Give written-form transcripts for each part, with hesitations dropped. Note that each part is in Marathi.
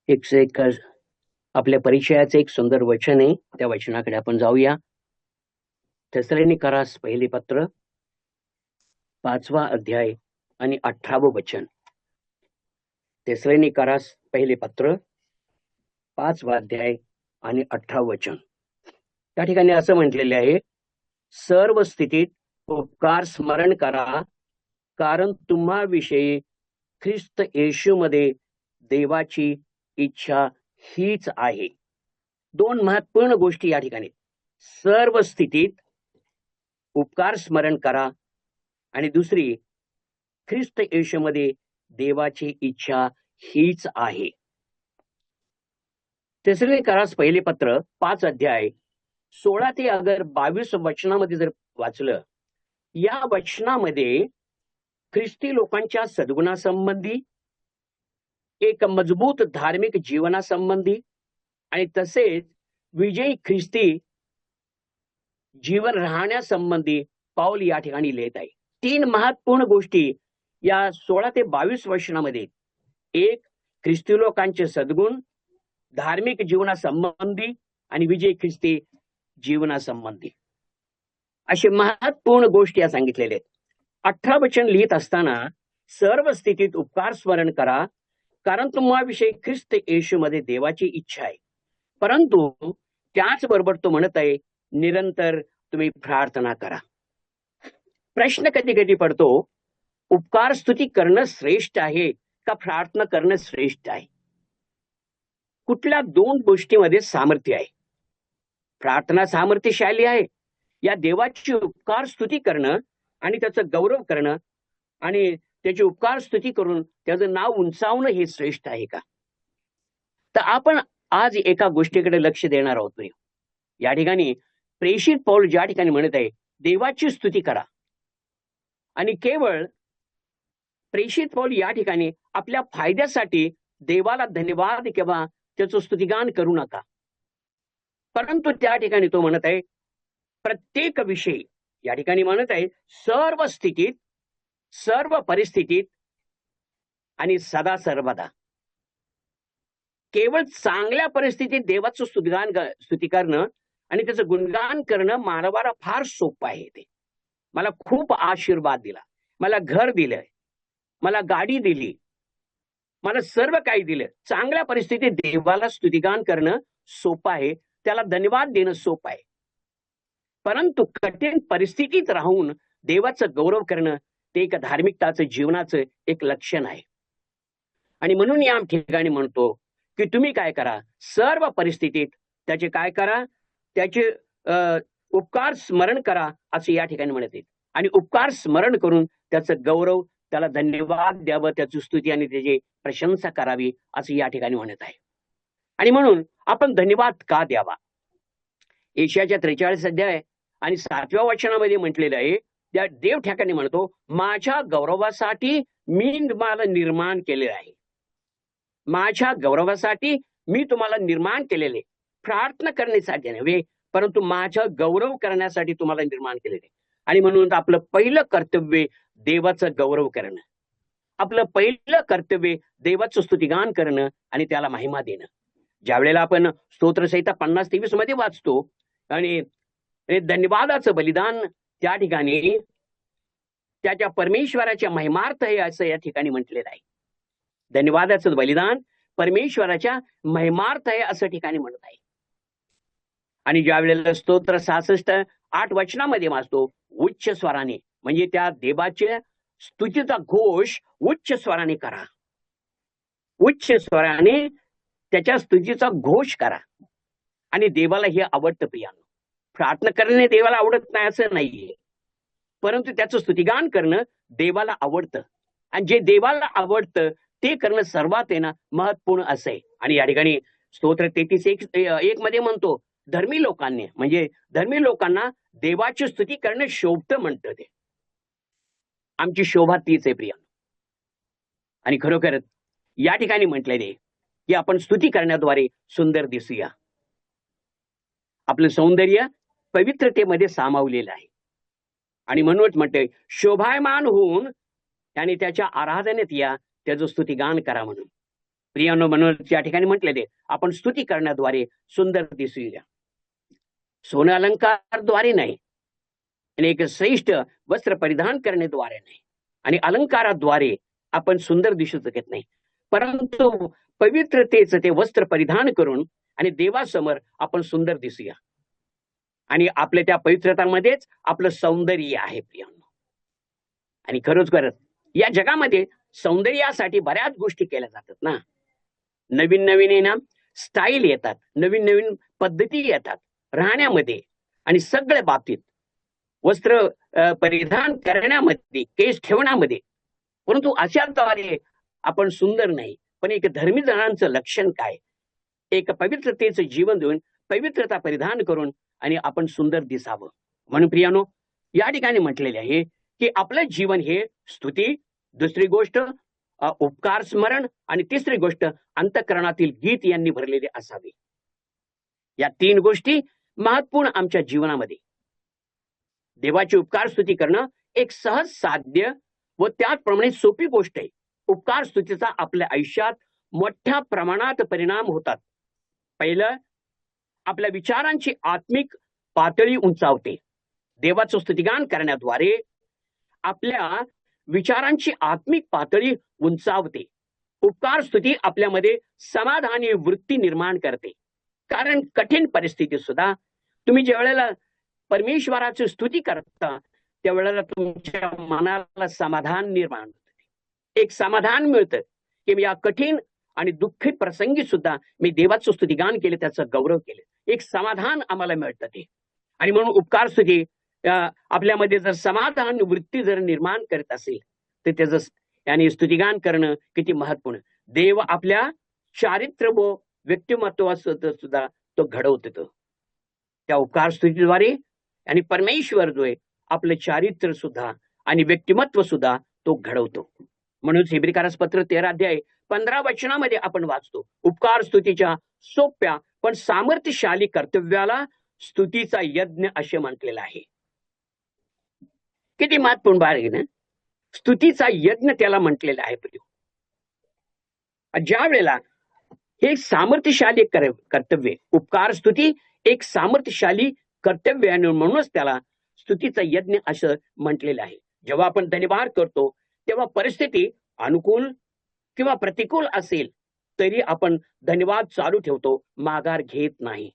एक आपल्या परिचयाचं एक सुंदर वचन आहे. त्या वचनाकडे आपण जाऊया. थेसलोनिकरास पहिले पत्र 5वा अध्याय आणि 18वं वचन. थेसलोनिकरास पहिले पत्र 5वा अध्याय आणि 18वं वचन. त्या ठिकाणी असं म्हटलेले आहे, सर्व स्थितीत उपकार स्मरण करा, कारण तुम्हाविषयी ख्रिस्त येशूमध्ये देवाची इच्छा हीच आहे. दोन महत्वपूर्ण गोष्टी या ठिकाणी. सर्व स्थितीत उपकार स्मरण करा आणि दुसरी, ख्रिस्त येशूमध्ये देवाची इच्छा हीच आहे. थेसलोनिकरास पहिले पत्र 5 अध्याय 16 ते अगर 22 वचनामध्ये जर वाचलं, या वचनामध्ये ख्रिस्ती लोकांच्या सद्गुणासंबंधी, एक मजबूत धार्मिक जीवनासंबंधी आणि तसेच विजयी ख्रिस्ती जीवन राहण्यासंबंधी पाऊल या ठिकाणी लिहित आहे. 3 महत्वपूर्ण गोष्टी या 16 ते 22 वचनामध्ये. एक, ख्रिस्ती लोकांचे सद्गुण, धार्मिक जीवनासंबंधी आणि विजय ख्रिस्ती जीवनासंबंधी, असे महत्वपूर्ण गोष्टी या सांगितलेल्या आहेत. 18 वचन लिहित असताना सर्व स्थितीत उपकार स्मरण करा, कारण तुम्हाविषयी ख्रिस्त येशूमध्ये देवाची इच्छा आहे. परंतु त्याचबरोबर तो म्हणत आहे, निरंतर तुम्ही प्रार्थना करा. प्रश्न कधी कधी पडतो, उपकार स्तुती करणं श्रेष्ठ आहे का प्रार्थना करणं श्रेष्ठ आहे? कुठल्या दोन गोष्टीमध्ये सामर्थ्य आहे? प्रार्थना सामर्थ्यशाली आहे, या देवाची उपकार स्तुती करणं आणि त्याचं गौरव करणं आणि त्याची उपकार स्तुती करून त्याचं नाव उंचावणं हे श्रेष्ठ आहे का? तर आपण आज एका गोष्टीकडे लक्ष देणार आहोत. या ठिकाणी प्रेषित पौल ज्या ठिकाणी म्हणत आहे, देवाची स्तुती करा, आणि केवळ प्रेषित पौल या ठिकाणी आपल्या फायद्यासाठी देवाला धन्यवाद किंवा त्याचं स्तुतिगान करू नका, परंतु त्या ठिकाणी तो म्हणत आहे प्रत्येक विषयी, या ठिकाणी म्हणत आहे सर्व स्थितीत, सर्व परिस्थितीत आणि सदा सर्वदा. केवळ चांगल्या परिस्थितीत देवाचं स्तुती करणं आणि त्याचं गुणगान करणं मानवाला फार सोपं आहे. ते मला खूप आशीर्वाद दिला, मला घर दिलंय, मला गाडी दिली, मला सर्व काही दिलं. चांगल्या परिस्थितीत देवाला स्तुतिगान करणं सोपं आहे, त्याला धन्यवाद देणं सोपं आहे. परंतु कठीण परिस्थितीत राहून देवाचं गौरव करणं ते एक धार्मिकताचं जीवनाचं एक लक्षण आहे. आणि म्हणून या ठिकाणी म्हणतो की तुम्ही काय करा, सर्व परिस्थितीत त्याचे काय करा, त्याचे उपकार स्मरण करा, असं या ठिकाणी म्हणत आहेत. आणि उपकार स्मरण करून त्याचं गौरव, त्याला धन्यवाद द्यावं, त्याची स्तुती आणि त्याची प्रशंसा करावी, असं या ठिकाणी म्हणत आहे. आणि म्हणून आपण धन्यवाद का द्यावा? यशायाच्या 43 अध्याय आणि 7व्या वचनामध्ये म्हटलेलं आहे, त्या देव ठिकाणी म्हणतो, माझ्या गौरवासाठी मी तुम्हाला निर्माण केलेलं आहे. माझ्या गौरवासाठी मी तुम्हाला निर्माण केलेले, प्रार्थना करण्यासाठी नव्हे, परंतु माझा गौरव करण्यासाठी तुम्हाला निर्माण केलेले. आणि म्हणून आपलं पहिलं कर्तव्य देवाचं गौरव करणं, आपलं पहिलं कर्तव्य देवाचं स्तुतिगान करणं आणि त्याला महिमा देणं. ज्या वेळेला आपण स्तोत्रसंहिता 50:23 मध्ये वाचतो आणि धन्यवादाचं बलिदान त्या ठिकाणी त्याच्या परमेश्वराच्या महिमार्थ आहे असं या ठिकाणी म्हटलेलं आहे. धन्यवादाचं बलिदान परमेश्वराच्या महिमार्थ आहे असं ठिकाणी म्हणत आहे. आणि ज्या वेळेला स्तोत्र 66:8 वचनामध्ये वाचतो, उच्च स्वराने, म्हणजे त्या देवाच्या स्तुतीचा घोष उच्च स्वराने करा, उच्च स्वराने त्याच्या स्तुतीचा घोष करा. आणि देवाला हे आवडतं. प्रियानो, प्रार्थना करणे देवाला आवडत नाही असं नाहीये, परंतु त्याचं स्तुतिगान करणं देवाला आवडतं. आणि जे देवाला आवडतं ते करणं सर्वात आहे ना महत्वपूर्ण असं आहे. आणि या ठिकाणी स्तोत्र 33:1 मध्ये म्हणतो, धर्मी लोकांनी, म्हणजे धर्मी लोकांना देवाची स्तुती करणं शोभतं म्हणतं. ते आमची शोभा तीच आहे प्रिया. आणि खरोखर या ठिकाणी म्हटलेले की आपण स्तुती करण्याद्वारे सुंदर दिसूया. आपलं सौंदर्य पवित्रतेमध्ये सामावलेलं आहे. आणि म्हणूनच म्हणते, शोभायमान होऊन त्याने त्याच्या आराधनेत या, त्याचं स्तुतिगान करा म्हणून. प्रियानो, म्हणून या ठिकाणी म्हटलेले आपण स्तुती करण्याद्वारे सुंदर दिसूया, सोनं अलंकाराद्वारे नाही, आणि एक श्रेष्ठ वस्त्र परिधान करण्याद्वारे नाही, आणि अलंकाराद्वारे आपण सुंदर दिसू शकत नाही, परंतु पवित्रतेचं ते वस्त्र परिधान करून आणि देवासमोर आपण सुंदर दिसूया. आणि आपल्या त्या पवित्रतामध्येच आपलं सौंदर्य आहे प्रियांनो. आणि खरोखर या जगामध्ये सौंदर्यासाठी बऱ्याच गोष्टी केल्या जातात ना. नवीन नवीन स्टाईल येतात, नवीन नवीन पद्धती येतात राहण्यामध्ये आणि सगळ्या बाबतीत, वस्त्र परिधान करण्यामध्ये, केस ठेवण्यामध्ये. परंतु अशाद्वारे आपण सुंदर नाही, पण एक धर्मी जणांचं लक्षण काय, एक पवित्रतेचं जीवन देऊन पवित्रता परिधान करून आणि आपण सुंदर दिसावं. म्हणून प्रियानो, या ठिकाणी म्हटलेले आहे की आपलं जीवन हे स्तुती, दुसरी गोष्ट उपकार स्मरण, आणि तिसरी गोष्ट अंतःकरणातील गीत यांनी भरलेले असावे. या 3 गोष्टी महत्वपूर्ण आमच्या जीवनामध्ये. देवाची उपकार स्तुती करणं एक सहज साध्य व त्याचप्रमाणे सोपी गोष्ट आहे. उपकार स्तुतीचा आपल्या आयुष्यात मोठ्या प्रमाणात परिणाम होतात. पहिलं, आपल्या विचारांची आत्मिक पातळी उंचावते. देवाचं स्तुतिगान करण्याद्वारे आपल्या विचारांची आत्मिक पातळी उंचावते. उपकार स्तुती आपल्यामध्ये समाधानी वृत्ती निर्माण करते. कारण कठीण परिस्थितीत सुद्धा तुम्ही ज्या वेळेला परमेश्वराची स्तुती करता त्यावेळेला तुमच्या मनाला समाधान निर्माण होते. एक समाधान मिळतं की मी या कठीण आणि दुःखी प्रसंगी सुद्धा मी देवाचं स्तुतिगान केले, त्याचं गौरव केले, एक समाधान आम्हाला मिळतं ते. आणि म्हणून उपकार स्तुती आपल्यामध्ये जर समाधान वृत्ती जर निर्माण करत असेल तर त्याचं आणि स्तुतिगान करणं किती महत्वपूर्ण. देव आपल्या चारित्र्य व व्यक्तिमत्वाचं सुद्धा तो घडवतो त्या उपकार स्तुतीद्वारे. आणि परमेश्वर जो आहे आपलं चारित्र्य सुद्धा आणि व्यक्तिमत्व सुद्धा तो घडवतो. म्हणून हिब्रीकरास पत्र 13 अध्याय 15 वचनामध्ये आपण वाचतो, उपकार स्तुतीच्या सोप्या पण सामर्थ्यशाली कर्तव्याला स्तुतीचा यज्ञ असे म्हटलेलं आहे. किती महत्वपूर्ण भाग आहे ना, स्तुतीचा यज्ञ त्याला म्हटलेला आहे. ज्या वेळेला हे सामर्थ्यशाली कर्तव्य, उपकार स्तुती एक सामर्थ्यशाली कर्तव्य आहे, म्हणूनच त्याला स्तुतीचा यज्ञ असं म्हटलेलं आहे. जेव्हा आपण धन्यवाद करतो तेव्हा परिस्थिती अनुकूल किंवा प्रतिकूल असेल तरी आपण धन्यवाद चालू ठेवतो, माघार घेत नाही.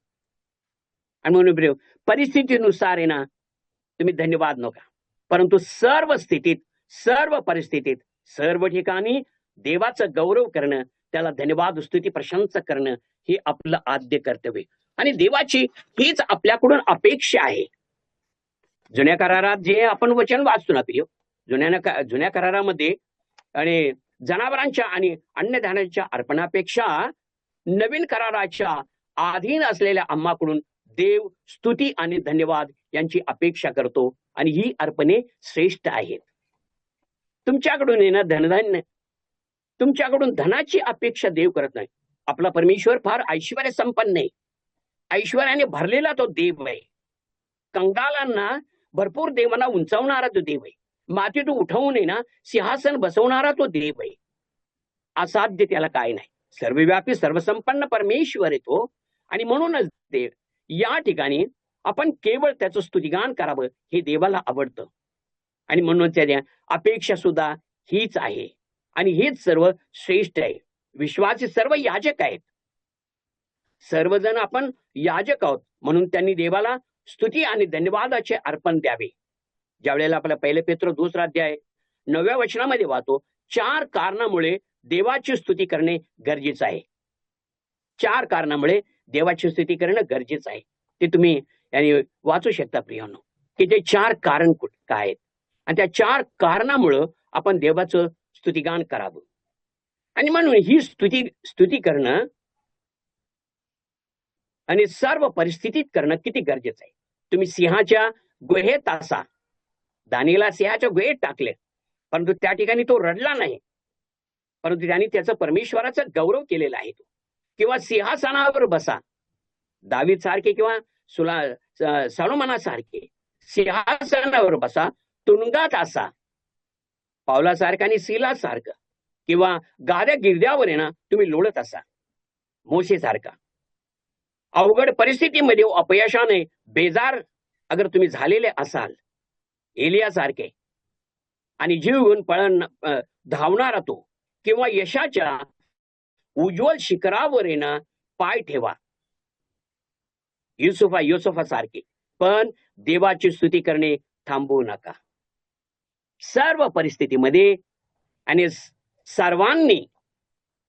आणि म्हणून परिस्थितीनुसार आहे ना, तुम्ही धन्यवाद नका, परंतु सर्व स्थितीत, सर्व परिस्थितीत, सर्व ठिकाणी देवाचं गौरव करणं, त्याला धन्यवाद स्तुती प्रशंसा करणं हे आपलं आद्य कर्तव्य. आणि देवाची हीच आपल्याकडून अपेक्षा आहे. जुन्या करारात जे आपण वचन वाचतो ना प्रिय, जुन्या करारामध्ये आणि जनावरांच्या आणि अन्नधान्याच्या अर्पणापेक्षा नवीन कराराच्या अधीन असलेल्या आम्हाकडून देव स्तुती आणि धन्यवाद यांची अपेक्षा करतो. आणि ही अर्पणे श्रेष्ठ आहेत. तुमच्याकडून येणं धनधान्य, तुमच्याकडून धनाची अपेक्षा देव करत नाही. आपला परमेश्वर फार ऐश्वर्य संपन्न आहे, ऐश्वर्याने भरलेला तो देव आहे. कंगालांना भरपूर देवांना उंचावणारा तो देव आहे. मातीतून उठवून ना सिंहासन बसवणारा तो देव आहे. असाध्य त्याला काय नाही. सर्वव्यापी सर्वसंपन्न परमेश्वर आहे तो. आणि म्हणूनच देव या ठिकाणी आपण केवळ त्याचं स्तुतिगान करावं हे देवाला आवडतं. आणि म्हणून त्या अपेक्षा सुद्धा हीच आहे. आणि हेच सर्व श्रेष्ठ आहे. विश्वाचे सर्व याजक आहेत, सर्वजण आपण याजक आहोत, म्हणून त्यांनी देवाला स्तुती आणि धन्यवादाचे अर्पण द्यावे. ज्या वेळेला आपला 1 पेत्र 2 अध्याय 9व्या वचनामध्ये वाचतो, 4 कारणामुळे देवाची स्तुती करणे गरजेचं आहे. 4 कारणामुळे देवाची स्तुती करणं गरजेचं आहे. ते तुम्ही वाचू शकता प्रियांनो, की ते 4 कारण काय आहेत. आणि त्या 4 कारणामुळं आपण देवाचं स्तुतिगान करावं. आणि म्हणून ही स्तुती करणं आणि सर्व परिस्थितीत करणं किती गरजेचं आहे. तुम्ही सिंहाच्या गुहेत असा, दानियेला सिंहाच्या गुहेत टाकले, परंतु त्या ठिकाणी तो रडला नाही, परंतु त्यांनी त्याचं परमेश्वराचा गौरव केलेला आहे. किंवा सिंहासनावर बसा, दावीद सारखे किंवा सलोमनासारखे सिंहासनावर बसा, तुरुंगात असा, पावलासारखं आणि सिलासारखं, किंवा गाद्या गिरद्यावर आहे ना तुम्ही लोळत असाल मोशेसारखा. अवघड परिस्थितीमध्ये अपयशाने बेजार अगर तुम्ही झालेले असाल एलियासारखे आणि जीव घेऊन धावणारा तो किंवा यशाच्या उज्ज्वल शिखरावर आहे ना पाय ठेवा युसुफासारखे, पण देवाची स्तुती करणे थांबवू नका. सर्व परिस्थितीमध्ये आणि सर्वांनी,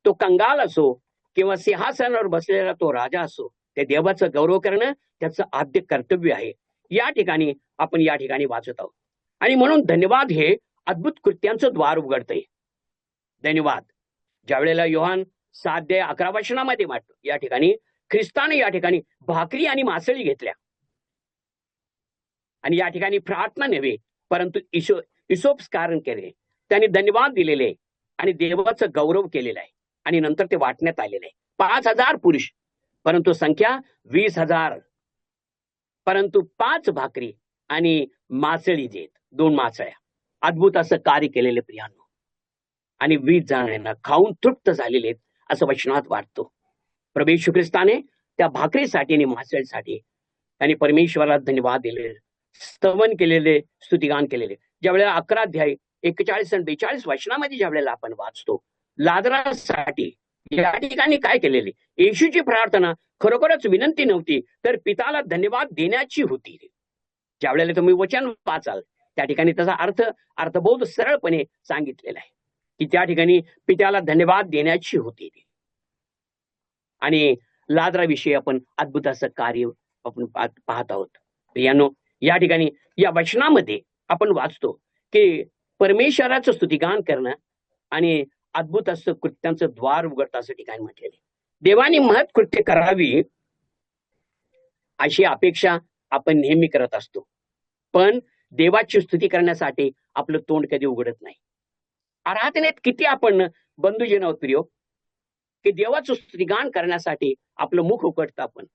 तो कंगाल असो किंवा सिंहासनावर बसलेला तो राजा असो, त्या देवाचं गौरव करणं त्याचं आद्य कर्तव्य आहे. या ठिकाणी आपण या ठिकाणी वाचत आहोत आणि म्हणून धन्यवाद हे अद्भुत कृत्यांचं द्वार उघडतंय. धन्यवाद. ज्या वेळेला योहान 7:11 वाटतो या ठिकाणी ख्रिस्ताने या ठिकाणी भाकरी आणि मासळी घेतल्या आणि या ठिकाणी प्रार्थना नव्हे परंतु ईसोपस्कारण केले, त्यांनी धन्यवाद दिलेले आणि देवाचं गौरव केलेला आहे आणि नंतर ते वाटण्यात आलेलं आहे. 5,000 पुरुष परंतु संख्या 20,000, परंतु 5 भाकरी आणि मासळी देत 2 मासळ्या, अद्भुत असं कार्य केलेले प्रियांनो. आणि 20 जणांना खाऊन तृप्त झालेले आहेत असं वचनात वाटतो. प्रभू येशू ख्रिस्ताने त्या भाकरीसाठी आणि मासळीसाठी आणि परमेश्वराला धन्यवाद दिले, स्तवन केलेले, स्तुतिगान केलेले. ज्या वेळेला 11:41 आणि 42 वचनामध्ये ज्या वेळेला आपण वाचतो लाजरासाठी या ठिकाणी काय केलेले, येशूची प्रार्थना खरोखरच विनंती नव्हती तर पिताला धन्यवाद देण्याची होती. ज्या वेळेला तुम्ही वचन वाचाल त्या ठिकाणी त्याचा अर्थबोध सरळपणे सांगितलेला आहे की त्या ठिकाणी पित्याला धन्यवाद देण्याची होती. आणि लाजराविषयी आपण अद्भुत असं कार्य आपण पाहत आहोत. प्रियांनो, या ठिकाणी या वचनामध्ये आपण वाचतो की परमेश्वराचं स्तुतिगान करणं आणि अद्भुत असं कृत्यांचं द्वार उघडतं असं ठिकाणी म्हटलेले. देवाने महत् कृत्य करावी अशी अपेक्षा आपण नेहमी करत असतो, पण देवाची स्तुती करण्यासाठी आपलं तोंड कधी उघडत नाही. आराधनेत किती आपण बंधुजन आहोत प्रियो की देवाचं स्तुतिगान करण्यासाठी आपलं मुख उघडतं आपण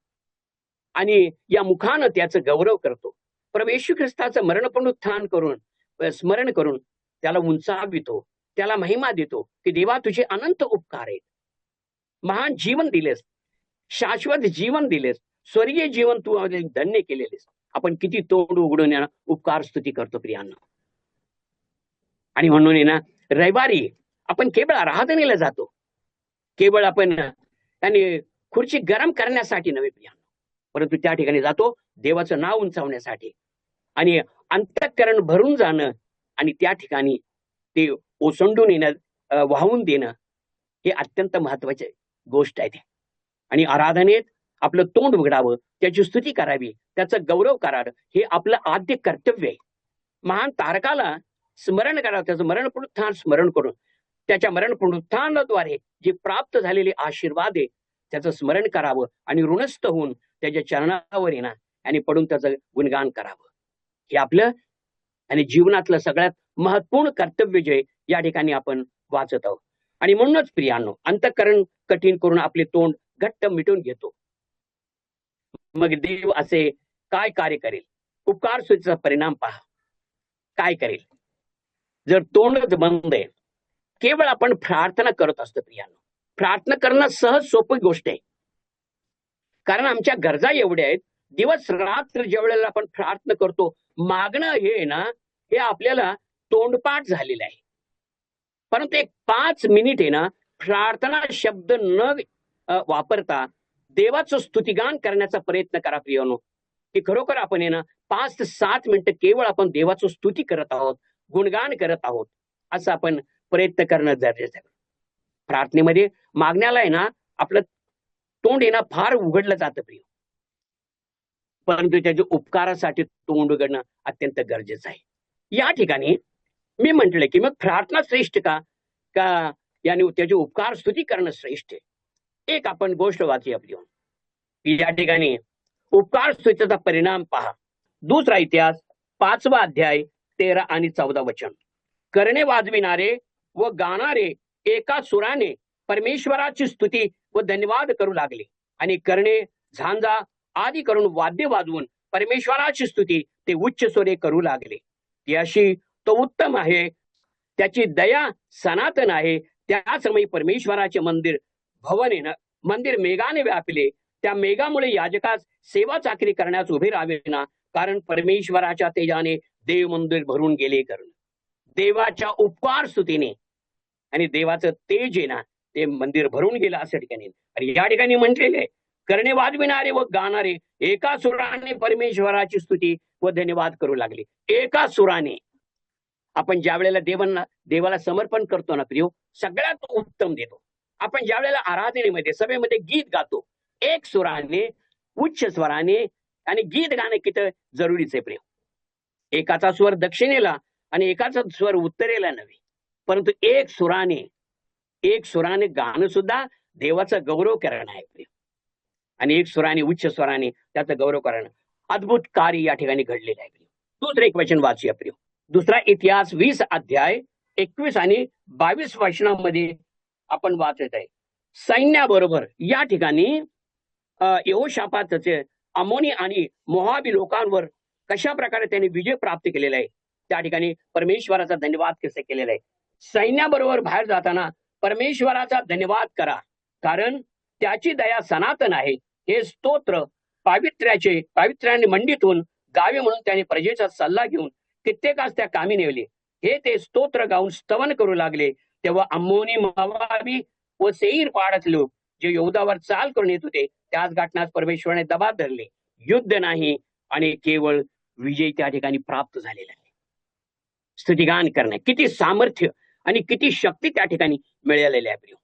आणि या मुखानं त्याचं गौरव करतो. प्रभू येशू ख्रिस्ताचं मरण पुनरुत्थान करून स्मरण करून त्याला उंचावितो, त्याला महिमा देतो की देवा तुझे अनंत उपकार आहेत, महान जीवन दिलेस, शाश्वत जीवन दिलेस, स्वर्गीय जीवन तू धन्य केलेलेस. आपण किती तोंड उघडून उपकार स्तुती करतो प्रियांना. आणि म्हणून ना रविवारी आपण केवळ आराधनेला जातो, केवळ आपण आणि खुर्ची गरम करण्यासाठी नव्हे प्रियांना, परंतु त्या ठिकाणी जातो देवाचं नाव उंचावण्यासाठी आणि अंतःकरण भरून जाणं आणि त्या ठिकाणी ते ओसंडून येणं, वाहून देणं हे अत्यंत महत्वाची गोष्ट आहे. आणि आराधनेत आपलं तोंड उघडावं, त्याची स्तुती करावी, त्याचा गौरव करावं, हे आपलं आद्य कर्तव्य आहे. महान तारकाला स्मरण करावं, त्याचं मरण पुनरुत्थान स्मरण करून त्याच्या मरण पुनरुत्थानाद्वारे जे प्राप्त झालेले आशीर्वाद आहे त्याचं स्मरण करावं आणि ऋणस्थ होऊन त्याच्या चरणावर येणं आणि पडून त्याचं गुणगान करावं. हे आपलं आणि जीवनातलं सगळ्यात महत्वपूर्ण कर्तव्य जे या ठिकाणी आपण वाचत आहोत. आणि म्हणूनच प्रियांनो, अंतःकरण कठीण करून आपले तोंड घट्ट मिटून घेतो. मग देव असे काय कार्य करेल? उपकार स्तुतीचा परिणाम पहा काय करेल. जर तोंडच बंद आहे, केवळ आपण प्रार्थना करत असतो प्रियांनो. प्रार्थना करणं सहज सोपी गोष्ट आहे, कारण आमच्या गरजा एवढ्या आहेत. दिवस रात्र ज्या वेळेला आपण प्रार्थना करतो, मागणं हे ना हे आपल्याला तोंडपाठ झालेलं आहे. परंतु एक 5 मिनिट आहे ना प्रार्थना शब्द न वापरता देवाचं स्तुतिगान करण्याचा प्रयत्न करा प्रियांनो, की खरोखर आपण आहे ना 5 ते 7 मिनिटं केवळ आपण देवाचं स्तुती करत आहोत, गुणगान करत आहोत, असं आपण प्रयत्न करणं गरजेचं आहे. प्रार्थनेमध्ये मागण्याला आहे ना आपलं तोंड आहे ना फार उघडलं जातं प्रिय, परंतु त्याच्या उपकारासाठी तोंड उघडणं अत्यंत गरजेचं आहे. या ठिकाणी मी म्हटलं की मग प्रार्थना श्रेष्ठ का याने त्याचे उपकार स्तुती करणं श्रेष्ठ आहे. एक आपण गोष्ट वाचूया आपली की या ठिकाणी उपकार स्तुतीचा परिणाम पहा. दुसरा इतिहास 5वा अध्याय 13 आणि 14 वचन. करणे वाजविणारे व गाणारे एका सुराने परमेश्वराची स्तुती व धन्यवाद करू लागले आणि करणे झांजा आदी करून वाद्य वाजवून परमेश्वराची स्तुती ते उच्च स्वरे करू लागले. त्याशी तो उत्तम आहे, त्याची दया सनातन आहे, त्याच समयी परमेश्वराचे मंदिर भवनेनं मंदिर मेघाने व्यापले. त्या मेघामुळे याजकास सेवा चाकरी करण्यास उभे राहावे ना, कारण परमेश्वराच्या तेजाने देव मंदिर भरून गेले. करून देवाच्या उपकार स्तुतीने आणि देवाचं तेज आहे ना, ते मंदिर भरून गेलं असं ठिकाणी. आणि या ठिकाणी म्हटलेले आहे, करणे वाजविणारे व गाणारे एका सुराने परमेश्वराची स्तुती व धन्यवाद करू लागले. एका सुराने. आपण ज्या वेळेला देवाला समर्पण करतो ना प्रियो, सगळ्यात उत्तम देतो. आपण ज्या वेळेला आराधनेमध्ये सभेमध्ये गीत गातो, एक सुराने उच्च स्वराने, आणि गीत गाणं किती जरुरीच आहे प्रियो. एकाचा स्वर दक्षिणेला आणि एकाचा स्वर उत्तरेला नव्हे, परंतु एक सुराने गाणं सुद्धा देवाचा गौरव करणं आहे प्रियो. आणि एक सुराने उच्च स्वराने त्याचा गौरव करणं, अद्भुत कार्य या ठिकाणी घडलेलं आहे प्रियो. दुसरं एक वचन वाचूया प्रियो. दुसरा इतिहास 20 अध्याय 21 आणि 22 वचनामध्ये आपण वाचत आहे. सैन्याबरोबर या ठिकाणी यहोशापाताचे अमोनी आणि मोहाबी लोकांवर कशा प्रकारे त्यांनी विजय प्राप्त केलेला आहे, त्या ठिकाणी परमेश्वराचा धन्यवाद कसे केलेला आहे. सैन्याबरोबर बाहेर जाताना परमेश्वराचा धन्यवाद करा, कारण त्याची दया सनातन आहे. हे स्तोत्र पावित्र्याने मंडितून गावे म्हणून त्यांनी प्रजेचा सल्ला घेऊन कित्येकास त्या कामी नेवले. हे ते स्तोत्र गाऊन स्तवन करू लागले. तेव्हा अम्मोनी, मोवाबी व सेईर पहाडाचे लोक जे यहूदावर चाल करून येत होते, त्याच घटनास परमेश्वराने दबात धरले. युद्ध नाही आणि केवळ विजय त्या ठिकाणी प्राप्त झालेला आहे. स्तुतिगान करणे, किती सामर्थ्य आणि किती शक्ती त्या ठिकाणी मिळालेली आहे प्रियो.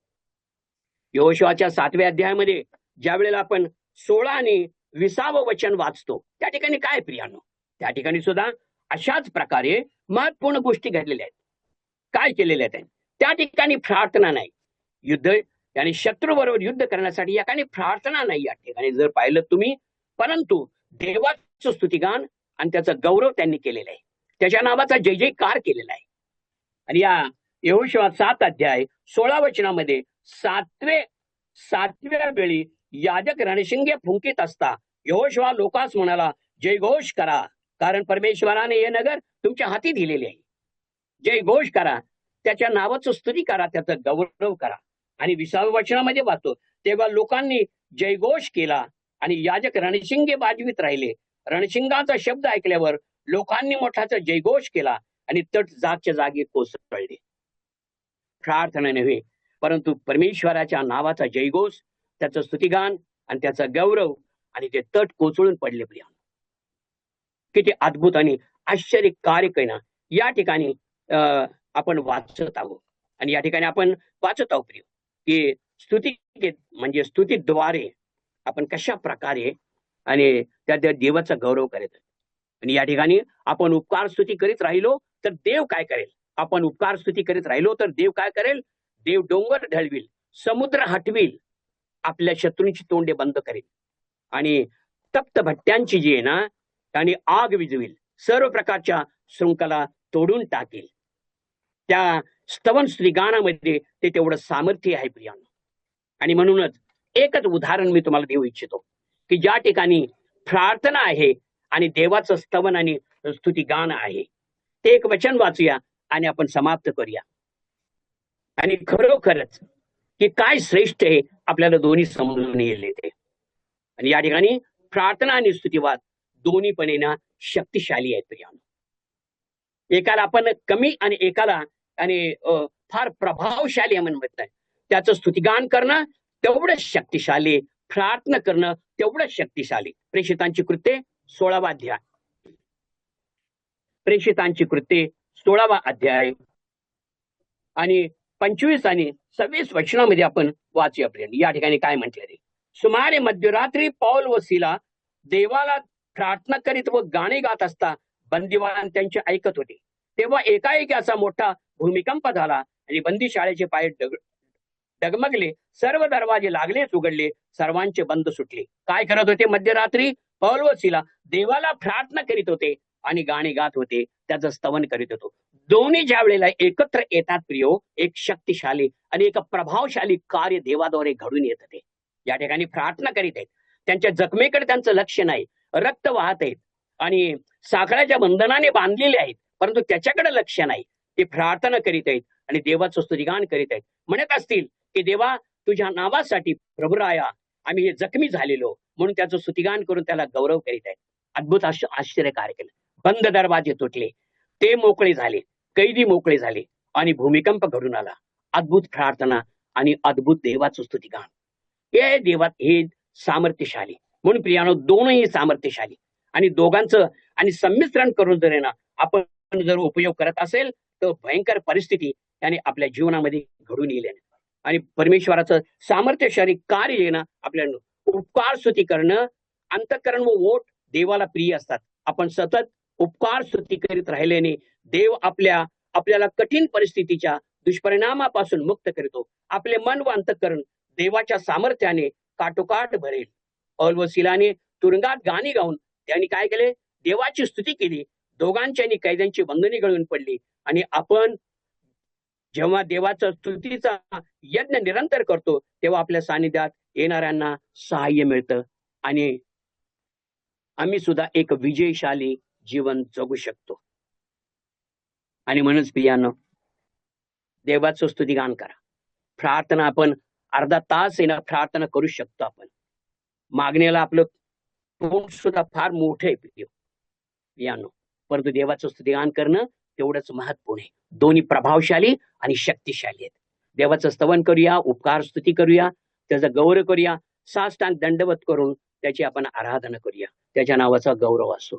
यहोशुआच्या 7व्या अध्यायामध्ये ज्या वेळेला आपण 16 आणि 20 वचन वाचतो, त्या ठिकाणी काय प्रियानो, त्या ठिकाणी सुद्धा अशाच प्रकारे महत्वपूर्ण गोष्टी घडलेल्या आहेत. काय केलेल्या आहेत त्या ठिकाणी? प्रार्थना नाही. युद्ध आणि शत्रू बरोबर युद्ध करण्यासाठी या ठिकाणी प्रार्थना नाही या ठिकाणी जर पाहिलं तुम्ही, परंतु देवाचं स्तुतिगान आणि त्याचा गौरव त्यांनी केलेला आहे. त्याच्या नावाचा जय जयकार केलेला आहे. आणि या यहोशुआ 7 अध्याय 16 वचनामध्ये सातव्या वेळी याजक रणशिंगे फुंकीत असता यहोशुआ लोकांस म्हणाला, जयघोष करा, कारण परमेश्वराने हे नगर तुमच्या हाती दिलेले आहे. जयघोष करा, त्याच्या नावाचं स्तुती करा, त्याचा गौरव करा. आणि 20व्या वचनामध्ये वाचतो, तेव्हा लोकांनी जयघोष केला आणि याजक रणशिंगे वाजवीत राहिले. रणशिंगाचा शब्द ऐकल्यावर लोकांनी मोठाचा जयघोष केला आणि तट जागच्या जागी कोसळले. प्रार्थना नव्हे, परंतु परमेश्वराच्या नावाचा जयघोष, त्याचं स्तुतिगान आणि त्याचा गौरव, आणि ते तट कोसळून पडले. प्रिया, किती अद्भुत आणि आश्चर्य कार्य या ठिकाणी आपण वाचत आहोत. आणि या ठिकाणी आपण वाचत आहोत प्रिय, की स्तुती म्हणजे स्तुतीद्वारे आपण कशा प्रकारे आणि त्या देवाचा गौरव करत. आणि या ठिकाणी आपण उपकार स्तुती करीत राहिलो तर देव काय करेल? आपण उपकार स्तुती करीत राहिलो तर देव काय करेल? देव डोंगर ढळविल, समुद्र हटविल, आपल्या शत्रूंची तोंडे बंद करेल, आणि तप्त भट्ट्यांची जी आहे ना, आणि आग विझविल, सर्व प्रकारच्या शृंखला तोडून टाकेल. त्या स्तवन स्तुतिगानामध्ये ते तेवढं सामर्थ्य आहे प्रियांनो. आणि म्हणूनच एकच उदाहरण मी तुम्हाला देऊ इच्छितो, की ज्या ठिकाणी प्रार्थना आहे आणि देवाचं स्तवन आणि स्तुतिगान आहे. ते एक वचन वाचूया आणि आपण समाप्त करूया. आणि खरोखरच की काय श्रेष्ठ आहे आपल्याला दोन्ही समजून येईल ते. आणि या ठिकाणी प्रार्थना आणि स्तुतिवाद दोन्ही पण ना शक्तिशाली आहेत प्रियांनो. एकाला आपण कमी आणि एकाला आणि फार प्रभावशाली आहे म्हणत नाही. त्याचं स्तुतिगान करणं तेवढंच शक्तिशाली, प्रार्थना करणं तेवढंच शक्तिशाली. प्रेषितांची कृत्ये 16वा अध्याय, प्रेषितांची कृत्ये 16वा अध्याय आणि 25 आणि 26 वचनामध्ये आपण वाचूया प्रिय. या ठिकाणी काय म्हटले ते? सुमारे मध्यरात्री पौल व सिला देवाला प्रार्थना करीत व गाणे गात असता बंदिवान त्यांचे ऐकत होते. तेव्हा एकाएकी असा मोठा भूमिकंप झाला आणि बंदीशाळेचे पाय डगमगले, सर्व दरवाजे लागलेच उघडले, सर्वांचे बंद सुटले. काय करत होते? मध्यरात्री पौल व सिला देवाला प्रार्थना करीत होते आणि गाणे गात होते, त्याचं स्तवन करीत होतो. दोन्ही ज्या वेळेला एकत्र येतात प्रियो, एक शक्तिशाली आणि एक प्रभावशाली कार्य देवाद्वारे घडून येत होते. या ठिकाणी प्रार्थना करीत आहेत, त्यांच्या जखमेकडे त्यांचं लक्ष नाही, रक्त वाहत आहेत आणि साखळ्याच्या बंधनाने बांधलेले आहेत, परंतु त्याच्याकडे लक्ष नाही. ते प्रार्थना करीत आहेत आणि देवाचं स्तुतिगान करीत आहेत. म्हणत असतील की देवा तुझ्या नावासाठी प्रभुराया आम्ही हे जखमी झालेलो म्हणून त्याचं स्तुतिगान करून त्याला गौरव करीत आहेत. अद्भुत आश्चर्य कार्य केलं. बंद दरवाजे तुटले, ते मोकळे झाले, कैदी मोकळे झाले आणि भूमिकंप घडून आला. अद्भुत प्रार्थना आणि अद्भुत देवाचं स्तुतिगान हे देवात हे सामर्थ्यशाली. म्हणून प्रियानो दोनही सामर्थ्यशाली आणि दोघांचं आणि संमिश्रण करून जर ना आपण जर उपयोग करत असेल तर भयंकर परिस्थिती याने आपल्या जीवनामध्ये घडून येईल आणि परमेश्वराचं सामर्थ्यशाली कार्य येणं आपल्याला उपकार स्तुती करणं अंतःकरण व ओठ देवाला प्रिय असतात. आपण सतत उपकार स्तुती करीत राहिल्याने देव आपल्याला कठीण परिस्थितीच्या दुष्परिणामापासून मुक्त करतो. आपले मन व अंतःकरण देवाच्या सामर्थ्याने काटोकाट भरेल. पौल व सिलाने तुरुंगात गाणी गाऊन त्यांनी काय केले? देवाची स्तुती केली. दोघांच्या कैद्यांची बंधने गळून पडली आणि आपण जेव्हा देवाचा स्तुतीचा यज्ञ निरंतर करतो तेव्हा आपल्या सानिध्यात येणाऱ्यांना सहाय्य मिळतं आणि आम्ही सुद्धा एक विजयशाली जीवन जगू शकतो. आणि म्हणूनच प्रियानो देवाचं स्तुतिगान करा. प्रार्थना आपण अर्धा तास येणार प्रार्थना करू शकतो. आपण मागण्याला आपलं तोंड सुद्धा फार मोठं आहे प्रियानो, परंतु देवाचं स्तुतिगान करणं तेवढंच महत्वपूर्ण आहे. दोन्ही प्रभावशाली आणि शक्तिशाली आहेत. देवाचं स्तवन करूया, उपकार स्तुती करूया, त्याचा गौरव करूया, साष्टांग दंडवत करून त्याची आपण आराधना करूया. त्याच्या नावाचा गौरव असो.